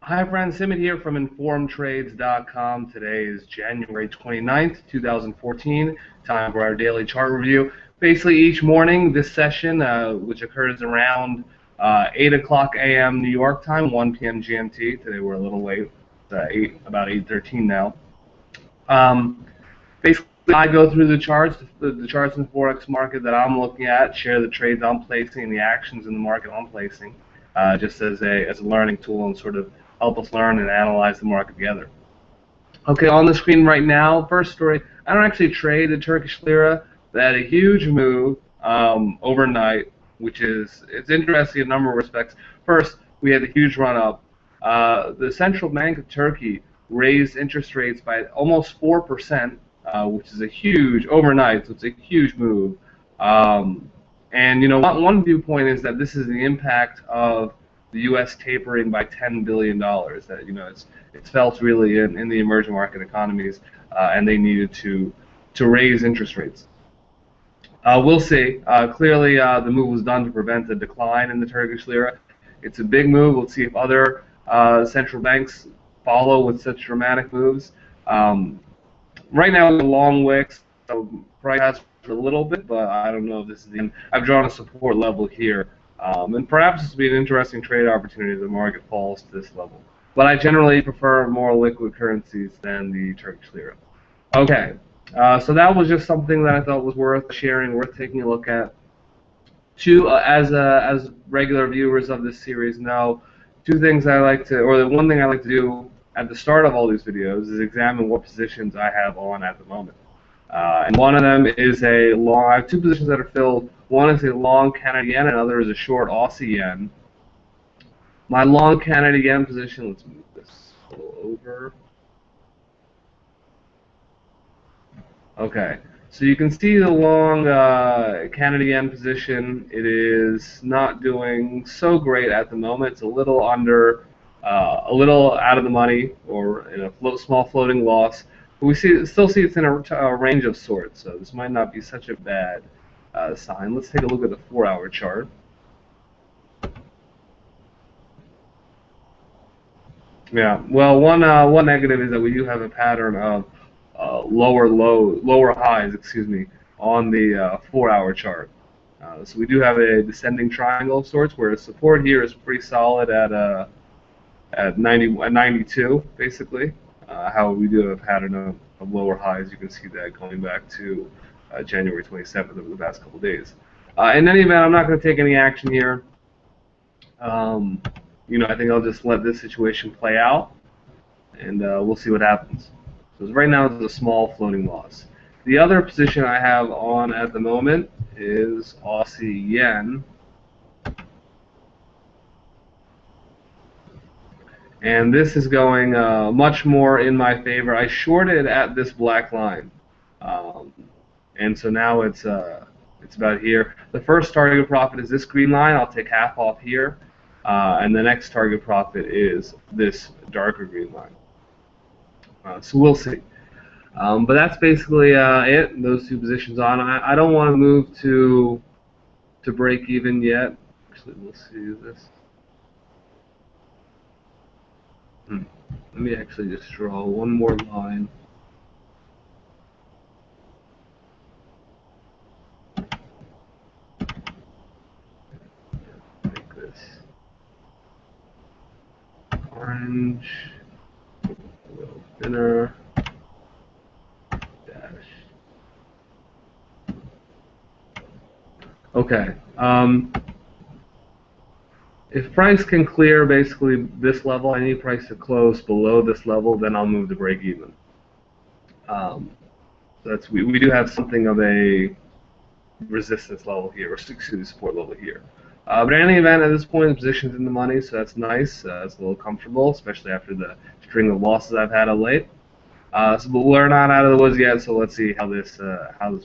Hi friends, Simit here from InformedTrades.com. Today is January 29th, 2014. Time for our daily chart review. Basically each morning, this session, which occurs around 8 o'clock a.m. New York time, 1 p.m. GMT. Today we're a little late, about 8:13 now. Basically, I go through the charts, the charts in the Forex market that I'm looking at, share the trades I'm placing, and the actions in the market I'm placing, just as a learning tool and sort of help us learn and analyze the market together. Okay, on the screen right now, first story. I don't actually trade the Turkish lira. They had a huge move overnight, which it's interesting in a number of respects. First, we had a huge run up. The central bank of Turkey raised interest rates by almost 4%, which is a huge overnight. So it's a huge move. And one viewpoint is that this is the impact of the U.S. tapering by $10 billion. That it's felt really in the emerging market economies, and they needed to raise interest rates. We'll see. Clearly, the move was done to prevent a decline in the Turkish lira. It's a big move. We'll see if other central banks follow with such dramatic moves. Right now, it's a long wick, so price has a little bit, but I don't know if this is the end. I've drawn a support level here, and perhaps this will be an interesting trade opportunity if the market falls to this level. But I generally prefer more liquid currencies than the Turkish lira. Okay, so that was just something that I thought was worth sharing, worth taking a look at. As regular viewers of this series know, two things I like to, or the one thing I like to do at the start of all these videos is examine what positions I have on at the moment. And one of them is a long, I have two positions that are filled. One is a long Canada yen, and another is a short Aussie yen. My long Canada yen position, let's move this a little over. Okay, so you can see the long Canada yen position. It is not doing so great at the moment. It's a little under, a little out of the money, or in a small floating loss. But we still see it's in a range of sorts. So this might not be such a bad sign. Let's take a look at the 4-hour chart. Yeah. Well, one negative is that we do have a pattern of lower highs, excuse me, on the 4-hour chart. So we do have a descending triangle of sorts, where support here is pretty solid at 92, basically. However, we do have a pattern of lower highs. You can see that going back to January 27th over the past couple of days. In any event, I'm not going to take any action here. I think I'll just let this situation play out, and we'll see what happens. So right now it's a small floating loss. The other position I have on at the moment is Aussie yen. And this is going much more in my favor. I shorted at this black line, and so now it's about here. The first target profit is this green line. I'll take half off here, and the next target profit is this darker green line. So we'll see. But that's basically it. Those two positions on. I don't want to move to break even yet. Actually, we'll see this. Let me actually just draw one more line. Like this. Orange. A little thinner. Dash. Okay. If price can clear basically this level, I need price to close below this level, then I'll move to break even. We do have something of a resistance level here, or excuse me, support level here. But in any event, at this point, the position's in the money, so that's nice. It's a little comfortable, especially after the string of losses I've had of late. But we're not out of the woods yet, so let's see how this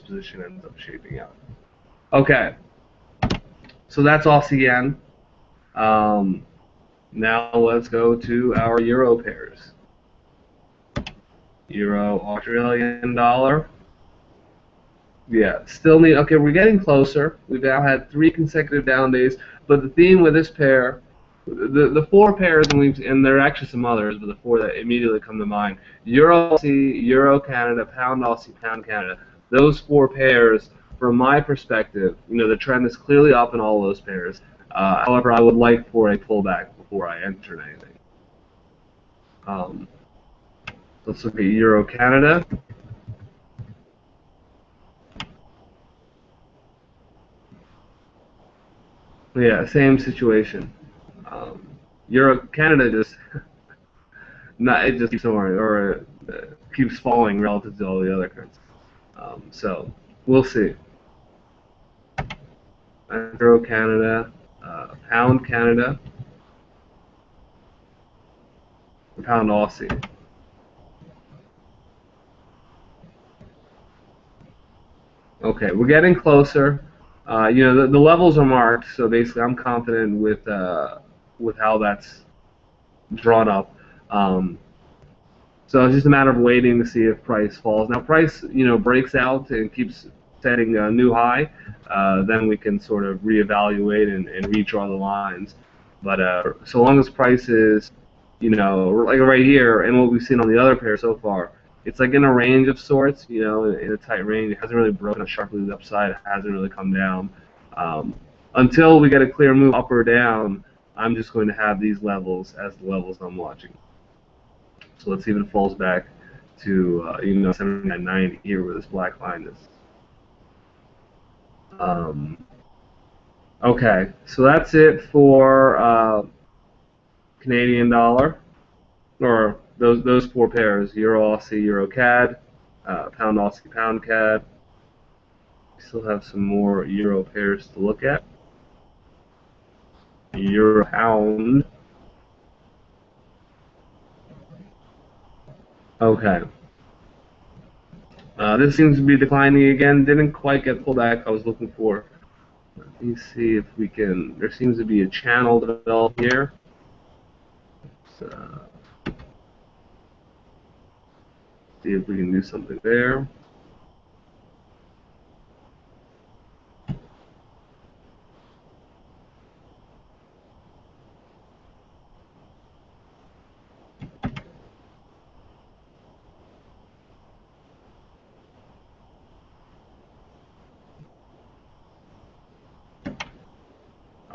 position ends up shaping out. Okay, so that's Aussie yen. Now let's go to our euro pairs. Euro, Australian dollar. Yeah, still need. Okay, we're getting closer. We've now had 3 consecutive down days, but the theme with this pair the four pairs, and there are actually some others, but the four that immediately come to mind: Euro Aussie, Euro Canada, Pound Aussie, Pound Canada. Those four pairs, from my perspective, the trend is clearly up in all those pairs. However, I would like for a pullback before I enter anything. Let's look at Euro Canada. Yeah, same situation. Euro Canada just it just keeps soaring, or keeps falling relative to all the other currencies. So we'll see. Euro Canada, Pound Canada, Pound Aussie. Okay, we're getting closer. The levels are marked, so basically I'm confident with how that's drawn up. Um, So it's just a matter of waiting to see if price falls. Now, price, breaks out and keeps setting a new high, then we can sort of reevaluate and redraw the lines. But so long as price is, like right here, and what we've seen on the other pair so far, it's like in a range of sorts, in a tight range. It hasn't really broken up sharply to the upside. It hasn't really come down. Until we get a clear move up or down, I'm just going to have these levels as the levels I'm watching. So let's see if it falls back to 79.90 here where this black line is. Okay, so that's it for Canadian dollar, or those four pairs: Euro Aussie, Euro CAD, Pound Aussie, Pound CAD. We still have some more Euro pairs to look at. Euro Pound. Okay. This seems to be declining again. Didn't quite get pulled back I was looking for. Let me see if we can. There seems to be a channel developed here. So, see if we can do something there.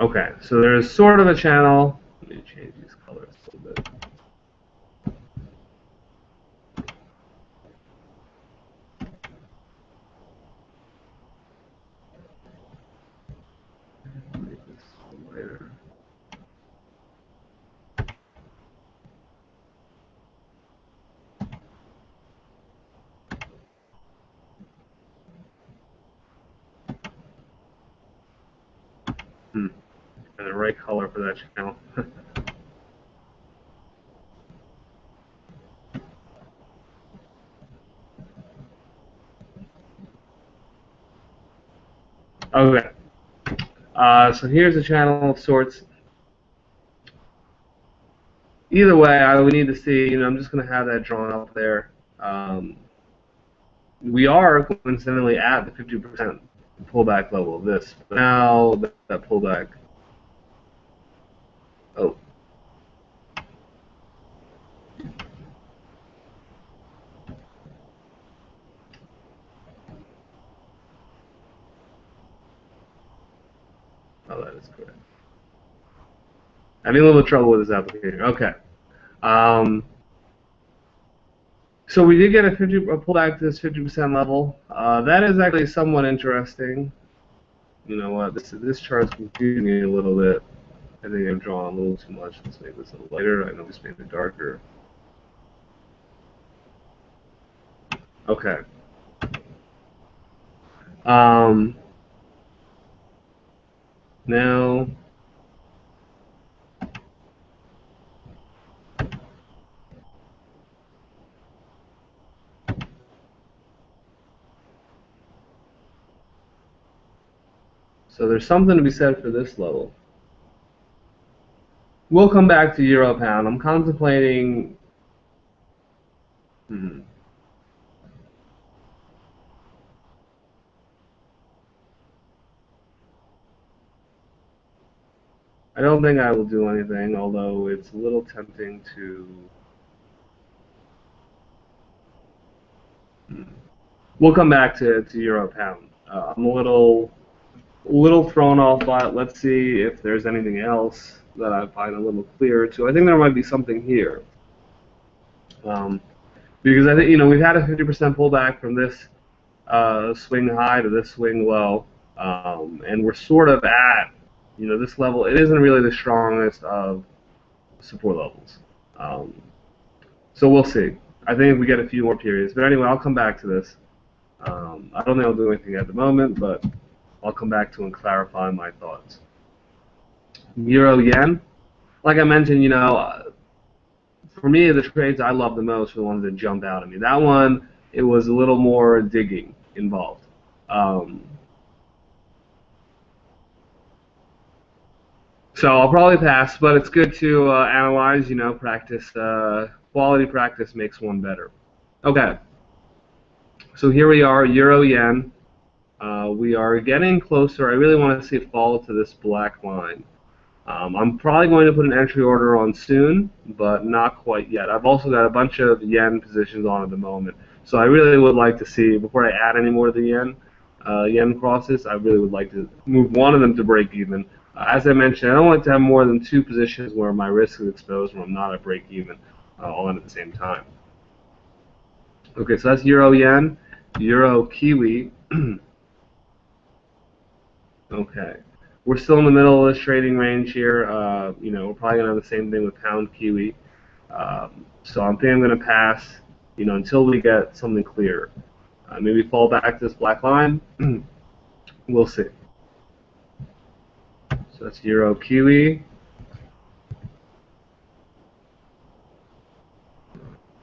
Okay, so there's sort of a channel. Let me change these colors a little bit. Make this lighter. And the right color for that channel. Okay. So here's a channel of sorts. Either way, we need to see. I'm just going to have that drawn up there. We are coincidentally at the 50% pullback level of this. But now that pullback. Oh. Oh, that is correct. Having a little bit of trouble with this application. Okay. So we did get a pullback to this 50% level. That is actually somewhat interesting. You know what? This chart's confusing me a little bit. I think I've drawn a little too much. Let's make this a little lighter. I know we made it darker. Okay. Now. So there's something to be said for this level. We'll come back to Euro Pound. I'm contemplating. I don't think I will do anything, although it's a little tempting to. We'll come back to euro pound. I'm a little thrown off by it. Let's see if there's anything else that I find a little clearer too. I think there might be something here. Um, because I think, we've had a 50% pullback from this swing high to this swing low, and we're sort of at, this level. It isn't really the strongest of support levels. Um, so we'll see. I think we get a few more periods. But anyway, I'll come back to this. I don't think I'll do anything at the moment, but I'll come back to and clarify my thoughts. Euro yen, like I mentioned, for me, the trades I love the most are the ones that jump out at me. That one, it was a little more digging involved. Um, so I'll probably pass, but it's good to analyze, practice. Quality practice makes one better. Okay, so here we are, euro yen. We are getting closer. I really want to see it fall to this black line. I'm probably going to put an entry order on soon, but not quite yet. I've also got a bunch of yen positions on at the moment. So I really would like to see, before I add any more of the yen crosses, I really would like to move one of them to break even. As I mentioned, I don't like to have more than two positions where my risk is exposed when I'm not at break even on at the same time. Okay, so that's euro yen, euro kiwi. Okay. We're still in the middle of this trading range here. We're probably going to have the same thing with pound kiwi. So I think I'm going to pass, until we get something clear. Maybe fall back to this black line. We'll see. So that's euro kiwi.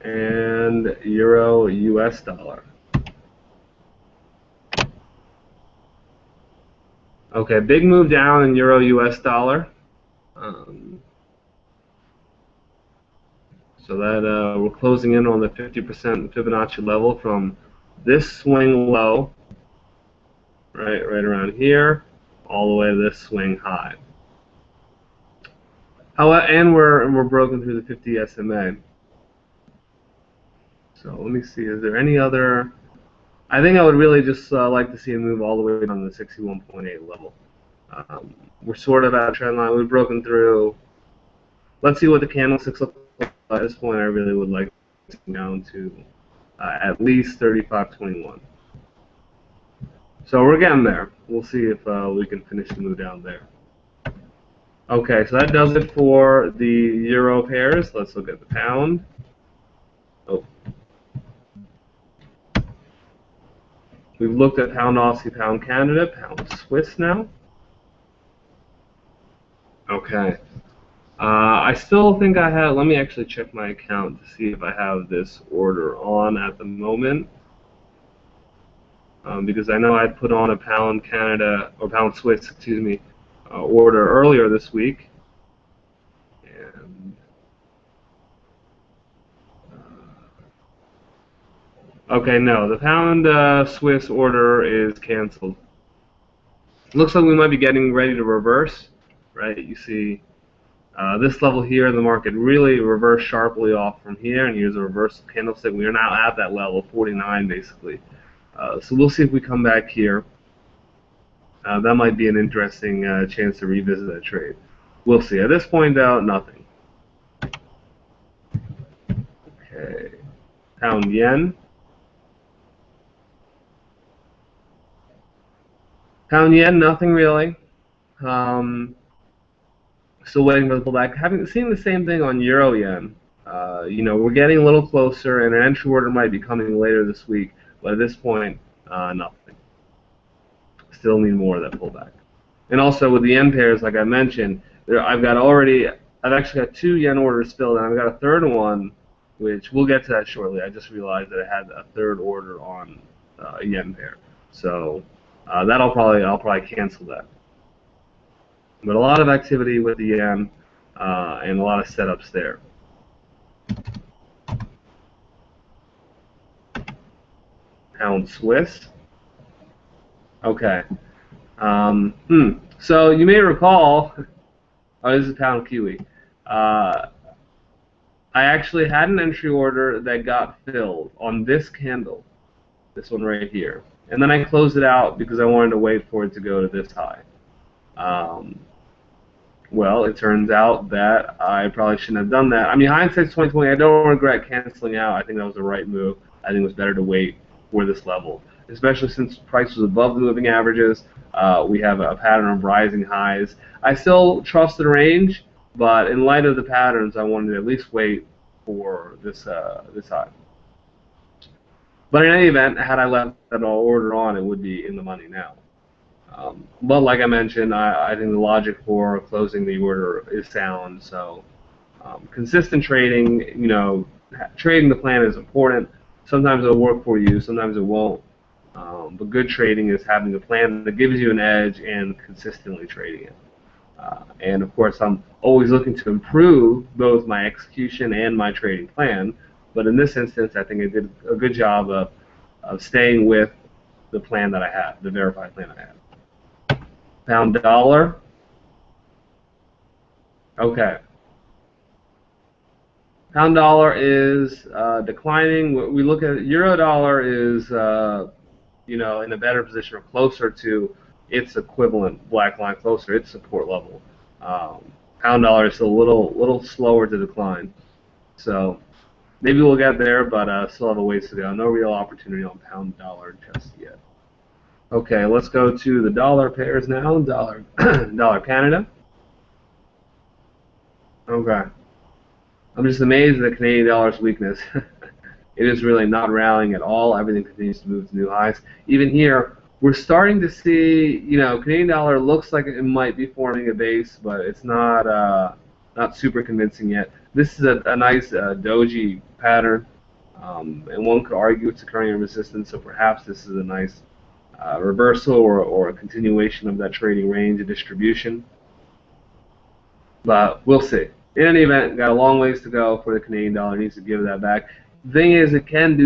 And euro US dollar. Okay, big move down in euro US dollar. So that we're closing in on the 50% Fibonacci level from this swing low, right around here, all the way to this swing high. And we're broken through the 50 SMA. So let me see. Is there any other? I think I would really just like to see a move all the way down to the 61.8 level. We're sort of at a trend line. We've broken through. Let's see what the candlesticks look like. At this point, I really would like to go down to at least 35.21. So we're getting there. We'll see if we can finish the move down there. Okay, so that does it for the euro pairs. Let's look at the pound. Oh. We've looked at pound Aussie, pound Canada, pound Swiss now. Okay. I still think I have, let me actually check my account to see if I have this order on at the moment. Because I know I'd put on a pound Canada, or pound Swiss, excuse me, order earlier this week. And okay, no, the pound Swiss order is canceled. Looks like we might be getting ready to reverse, right? You see this level here in the market really reversed sharply off from here, and here's a reversal candlestick. We are now at that level, 49 basically. So we'll see if we come back here. That might be an interesting chance to revisit that trade. We'll see. At this point, though, nothing. Okay. Pound yen. Pound yen, nothing really. Still waiting for the pullback. Having seen the same thing on euro yen. We're getting a little closer, and an entry order might be coming later this week. But at this point, nothing. Still need more of that pullback. And also with the yen pairs, like I mentioned, I've actually got 2 yen orders filled, and I've got a third one, which we'll get to that shortly. I just realized that I had a third order on a yen pair, so I'll probably cancel that. But a lot of activity with the yen and a lot of setups there. Pound Swiss. Okay. So you may recall Oh, this is pound Kiwi. Uh, I actually had an entry order that got filled on this candle, this one right here. And then I closed it out because I wanted to wait for it to go to this high. Um, well, it turns out that I probably shouldn't have done that. I mean, hindsight's 2020. I don't regret canceling out. I think that was the right move. I think it was better to wait for this level, especially since price was above the moving averages. We have a pattern of rising highs. I still trust the range, but in light of the patterns, I wanted to at least wait for this high. But in any event, had I left that order on, it would be in the money now. But like I mentioned, I think the logic for closing the order is sound. So consistent trading, trading the plan is important. Sometimes it'll work for you, sometimes it won't. But good trading is having a plan that gives you an edge and consistently trading it. And of course, I'm always looking to improve both my execution and my trading plan. But in this instance, I think I did a good job of staying with the plan that I had, the verified plan I had. Pound dollar. Okay. Pound dollar is declining. We look at euro dollar is in a better position or closer to its equivalent black line, closer its support level. Pound dollar is still a little slower to decline. So maybe we'll get there, but still have a ways to go. No real opportunity on pound dollar just yet. Okay, let's go to the dollar pairs now. Dollar Canada. Okay. I'm just amazed at the Canadian dollar's weakness. It is really not rallying at all. Everything continues to move to new highs. Even here, we're starting to see, Canadian dollar looks like it might be forming a base, but it's not super convincing yet. This is a nice doji pattern, and one could argue it's occurring in resistance, so perhaps this is a nice reversal or a continuation of that trading range of distribution. But we'll see. In any event, got a long ways to go for the Canadian dollar. It needs to give that back. The thing is, it can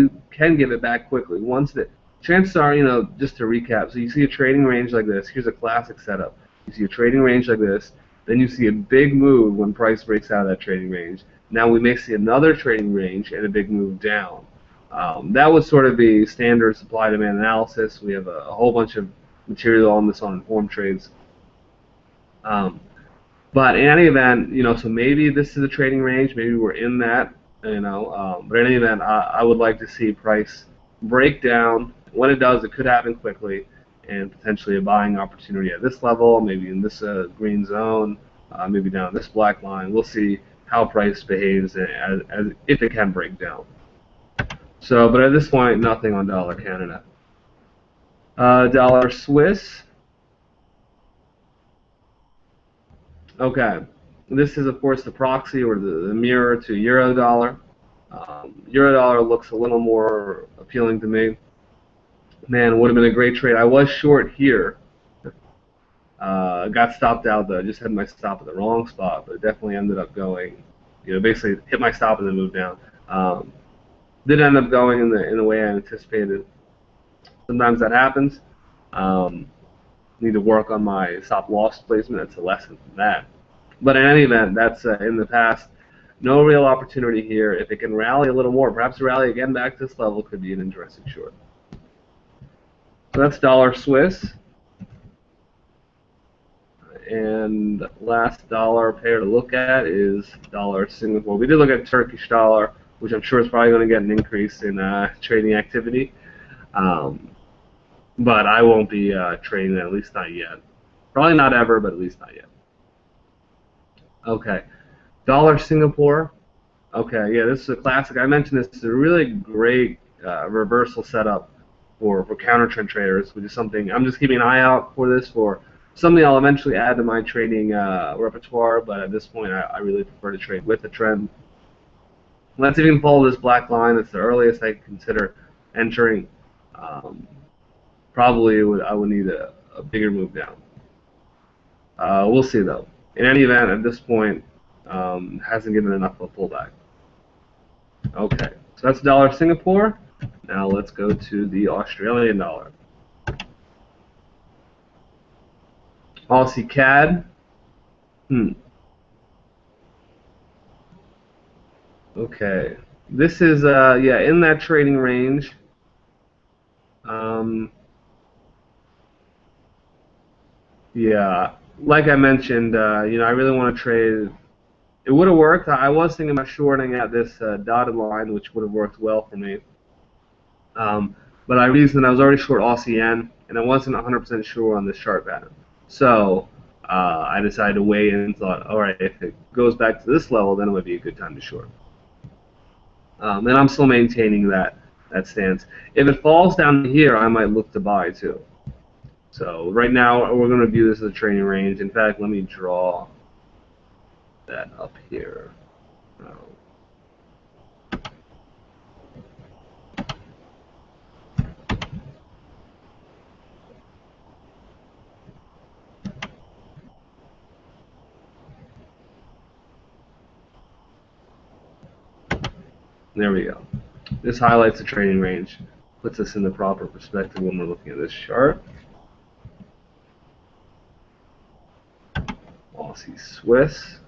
give it back quickly. Once the chances are, just to recap. So you see a trading range like this. Here's a classic setup. You see a trading range like this. Then you see a big move when price breaks out of that trading range. Now we may see another trading range and a big move down. That would sort of be standard supply-demand analysis. We have a whole bunch of material on this on InformedTrades. But in any event, so maybe this is a trading range. Maybe we're in that, but in any event, I would like to see price break down. When it does, it could happen quickly, and potentially a buying opportunity at this level, maybe in this green zone, maybe down this black line. We'll see how price behaves as if it can break down. So, but at this point, nothing on dollar Canada. Dollar Swiss. Okay, this is of course the proxy or the mirror to euro dollar. Euro dollar looks a little more appealing to me. Man, it would have been a great trade. I was short here. Got stopped out though. Just had my stop at the wrong spot, but it definitely ended up going. Basically hit my stop and then moved down. Did end up going in the way I anticipated. Sometimes that happens. Need to work on my stop loss placement. That's a lesson from that. But in any event, that's in the past. No real opportunity here. If it can rally a little more, perhaps rally again back to this level, could be an interesting short. So that's dollar Swiss. And last dollar pair to look at is dollar Singapore. We did look at Turkish dollar, which I'm sure is probably going to get an increase in trading activity. But I won't be trading that, at least not yet. Probably not ever, but at least not yet. Okay. Dollar Singapore. Okay, yeah, this is a classic. I mentioned this is a really great reversal setup for counter trend traders, which is something I'm just keeping an eye out for this for something I'll eventually add to my trading repertoire, but at this point I really prefer to trade with the trend. Let's even follow this black line. It's the earliest I consider entering. Probably I would need a bigger move down. We'll see though. In any event, at this point, hasn't given enough of a pullback. Okay, so that's dollar Singapore. Now let's go to the Australian dollar. Aussie CAD. Okay, this is yeah, in that trading range. Um, yeah, like I mentioned, I really want to trade. It would have worked. I was thinking about shorting at this dotted line, which would have worked well for me. But I reasoned I was already short Aussie yen, and I wasn't 100% sure on this chart pattern. So I decided to wait and thought, all right, if it goes back to this level, then it would be a good time to short. And I'm still maintaining that stance. If it falls down here, I might look to buy too. So right now, we're going to view this as a trading range. In fact, let me draw that up here. There we go. This highlights the trading range, puts us in the proper perspective when we're looking at this chart. Aussie Swiss.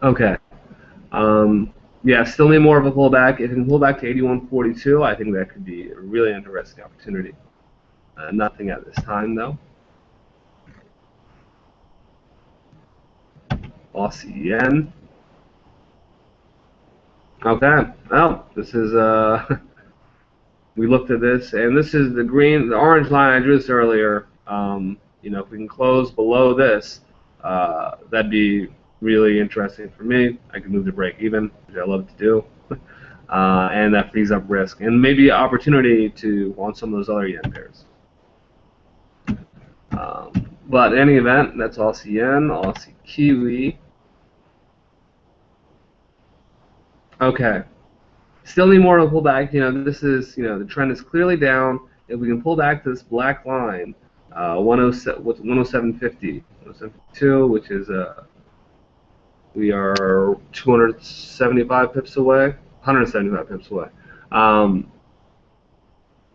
Okay. Yeah, still need more of a pullback. If it can pull back to 81.42, I think that could be a really interesting opportunity. Nothing at this time, though. Aussie Yen. Okay. Well, this is we looked at this, and this is the orange line I drew this earlier. If we can close below this, that'd be really interesting for me. I could move to break even, which I love to do, and that frees up risk and maybe opportunity to on some of those other yen pairs. But in any event, that's Aussie yen, Aussie Kiwi. Okay. Still need more to pull back. This is, the trend is clearly down. If we can pull back to this black line, 107.50, 107.52, which is we are 275 pips away, 175 pips away.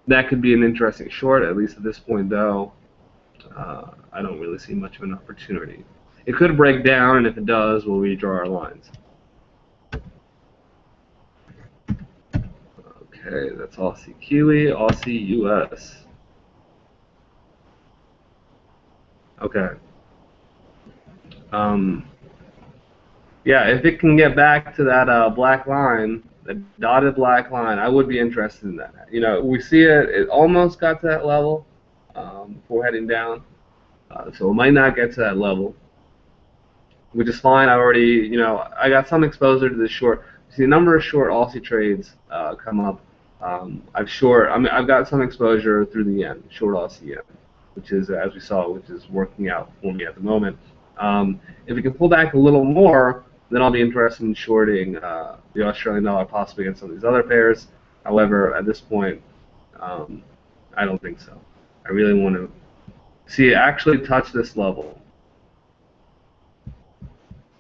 That could be an interesting short, at least at this point, though. I don't really see much of an opportunity. It could break down, and if it does, we'll redraw our lines. Okay, that's Aussie Kiwi, Aussie US. Okay. Yeah, if it can get back to that black line, the dotted black line, I would be interested in that. We see it almost got to that level before heading down. So it might not get to that level, which is fine. I got some exposure to the short. See a number of short Aussie trades come up. I've got some exposure through the yen, short Aussie yen, which is, as we saw, which is working out for me at the moment. If we can pull back a little more, then I'll be interested in shorting the Australian dollar, possibly against some of these other pairs. However, at this point, I don't think so. I really want to see it actually touch this level.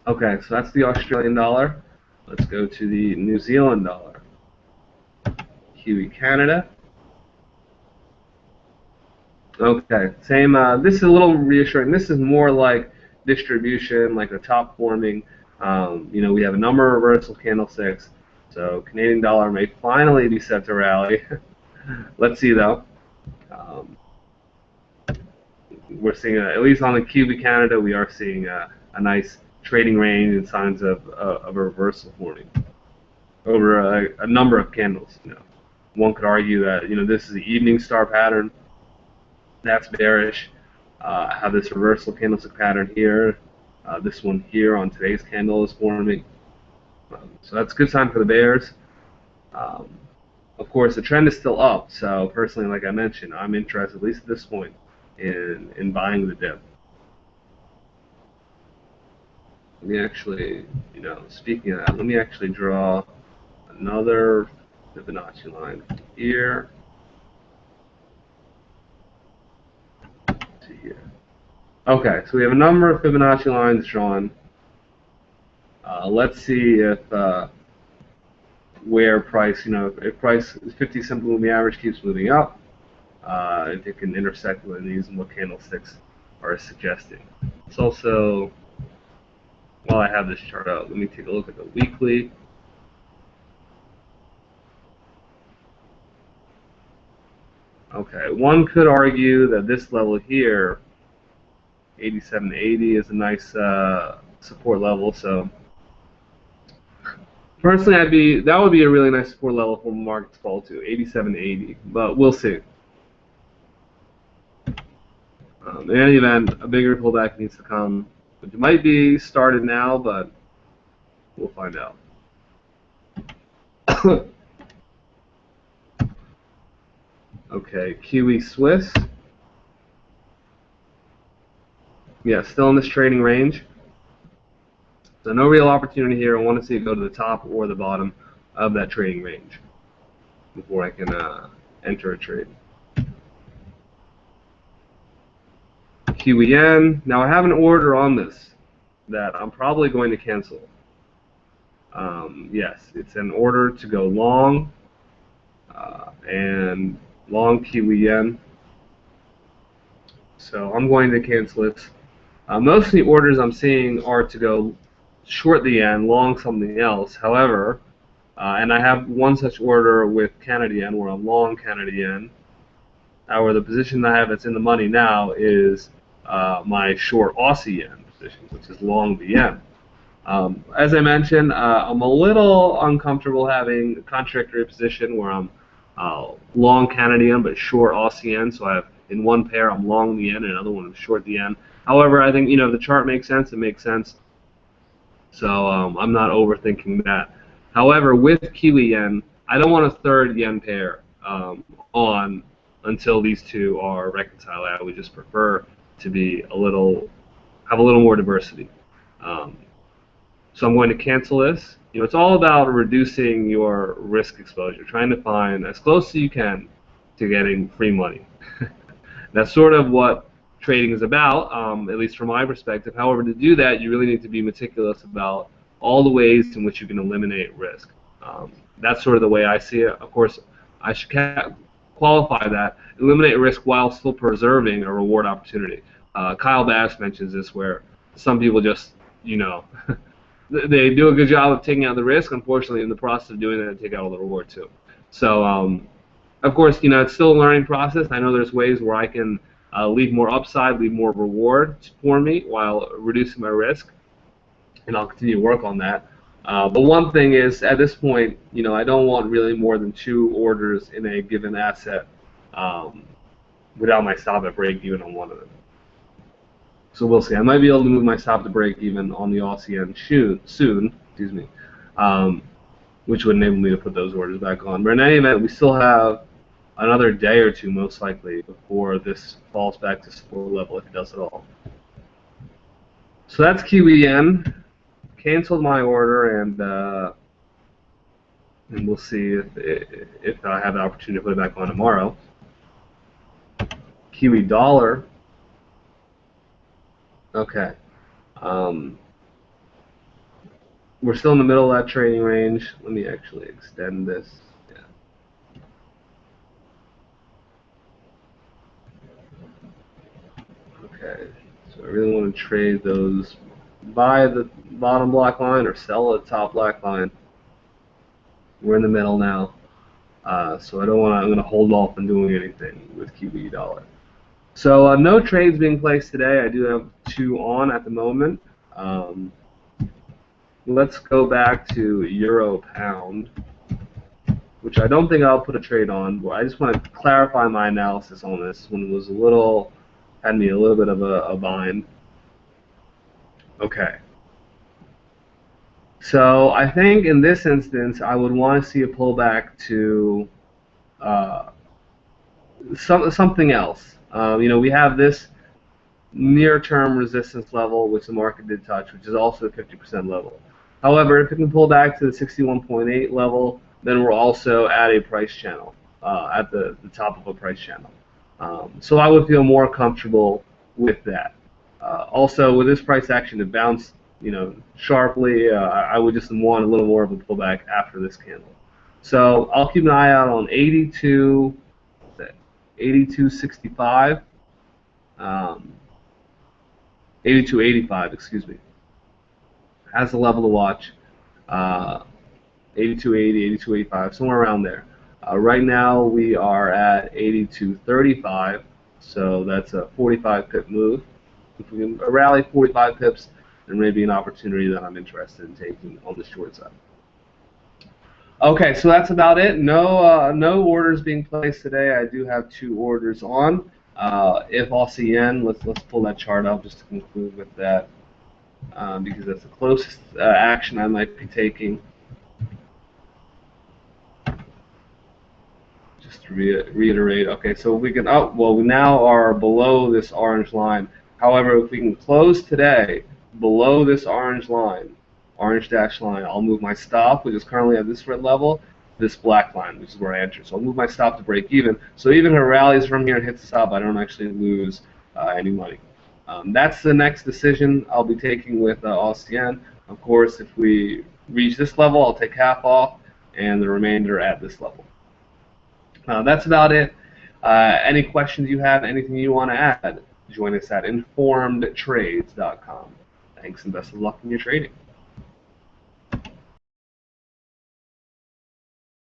Okay, so that's the Australian dollar. Let's go to the New Zealand dollar. Kiwi Canada. Okay, same. This is a little reassuring. This is more like distribution, like a top forming. We have a number of reversal candlesticks. So Canadian dollar may finally be set to rally. Let's see though. We're seeing, at least on the Kiwi Canada, we are seeing a nice trading range and signs of a reversal forming over a number of candles. One could argue that this is the evening star pattern. That's bearish. I have this reversal candlestick pattern here. This one here on today's candle is forming. So that's a good sign for the bears. Of course, the trend is still up. So personally, like I mentioned, I'm interested, at least at this point, in buying the dip. Let me actually, speaking of that, let me actually draw another Fibonacci line here to here. Okay, so we have a number of Fibonacci lines drawn. Let's see if where price, if price 50 simple moving average keeps moving up, if it can intersect with these and what candlesticks are suggesting. It's also, while I have this chart out, let me take a look at the weekly. Okay, one could argue that this level here, 87.80, is a nice support level. So personally, that would be a really nice support level for the market to fall to, 87.80. But we'll see. In any event, a bigger pullback needs to come. It might be started now, but we'll find out. Okay, Kiwi Swiss. Yeah, still in this trading range. So no real opportunity here. I want to see it go to the top or the bottom of that trading range before I can enter a trade. Kiwi Yen. Now I have an order on this that I'm probably going to cancel. Yes, it's an order to go long and long Kiwi Yen. So I'm going to cancel this. Most of the orders I'm seeing are to go short the yen, long something else. However, and I have one such order with Canada yen where I'm long Canada yen. However, the position I have that's in the money now is my short Aussie yen position, which is long the yen. As I mentioned, I'm a little uncomfortable having a contradictory position where I'm long Canada yen but short Aussie yen. So I have in one pair I'm long the yen and another one I'm short the yen. However, I think if the chart makes sense, it makes sense. So I'm not overthinking that. However, with Kiwi yen, I don't want a third yen pair on until these two are reconciled. I would just prefer to be have a little more diversity. So I'm going to cancel this. It's all about reducing your risk exposure, trying to find as close as you can to getting free money. That's sort of what trading is about, at least from my perspective. However, to do that, you really need to be meticulous about all the ways in which you can eliminate risk. That's sort of the way I see it. Of course, I should qualify that. Eliminate risk while still preserving a reward opportunity. Kyle Bass mentions this, where some people just, they do a good job of taking out the risk. Unfortunately, in the process of doing that, they take out all the reward too. So, of course, it's still a learning process. I know there's ways where I can leave more upside, leave more reward for me while reducing my risk, and I'll continue to work on that. But one thing is, at this point, I don't want really more than 2 orders in a given asset without my stop at break even on one of them. So we'll see. I might be able to move my stop to break even on the Aussie yen soon, excuse me, which would enable me to put those orders back on. But in any event, we still have another day or two, most likely, before this falls back to support level, if it does at all. So that's Kiwi yen. Canceled my order, and we'll see if I have the opportunity to put it back on tomorrow. Kiwi dollar. Okay. We're still in the middle of that trading range. Let me actually extend this. Yeah. Okay. So I really want to trade those, buy the bottom black line or sell the top black line. We're in the middle now. So I don't want to, I'm going to hold off on doing anything with Kiwi dollar. So no trades being placed today. I do have 2 on at the moment. Let's go back to Euro Pound, which I don't think I'll put a trade on. But I just want to clarify my analysis on this. This one was had me a little bit of a bind. Okay. So I think in this instance, I would want to see a pullback to something else. We have this near-term resistance level, which the market did touch, which is also a 50% level. However, if it can pull back to the 61.8 level, then we're also at a price channel, at the top of a price channel. So I would feel more comfortable with that. Also, with this price action to bounce, sharply, I would just want a little more of a pullback after this candle. So I'll keep an eye out on 82.65, 82.85, excuse me. as a level to watch. 82.80, 82.85, somewhere around there. Right now we are at 82.35, so that's a 45 pip move. If we can rally 45 pips, there may be an opportunity that I'm interested in taking on the short side. Okay, so that's about it. No orders being placed today. I do have 2 orders on. If Aussie yen, let's pull that chart up just to conclude with that, because that's the closest action I might be taking. Just to reiterate, okay, so we can, well, we now are below this orange line. However, if we can close today below this orange line, orange dash line, I'll move my stop, which is currently at this red level, this black line, which is where I entered. So I'll move my stop to break even. So even if it rallies from here and hits the stop, I don't actually lose any money. That's the next decision I'll be taking with Aussie yen. Of course, if we reach this level, I'll take half off, and the remainder at this level. That's about it. Any questions you have, anything you want to add, join us at InformedTrades.com. Thanks and best of luck in your trading.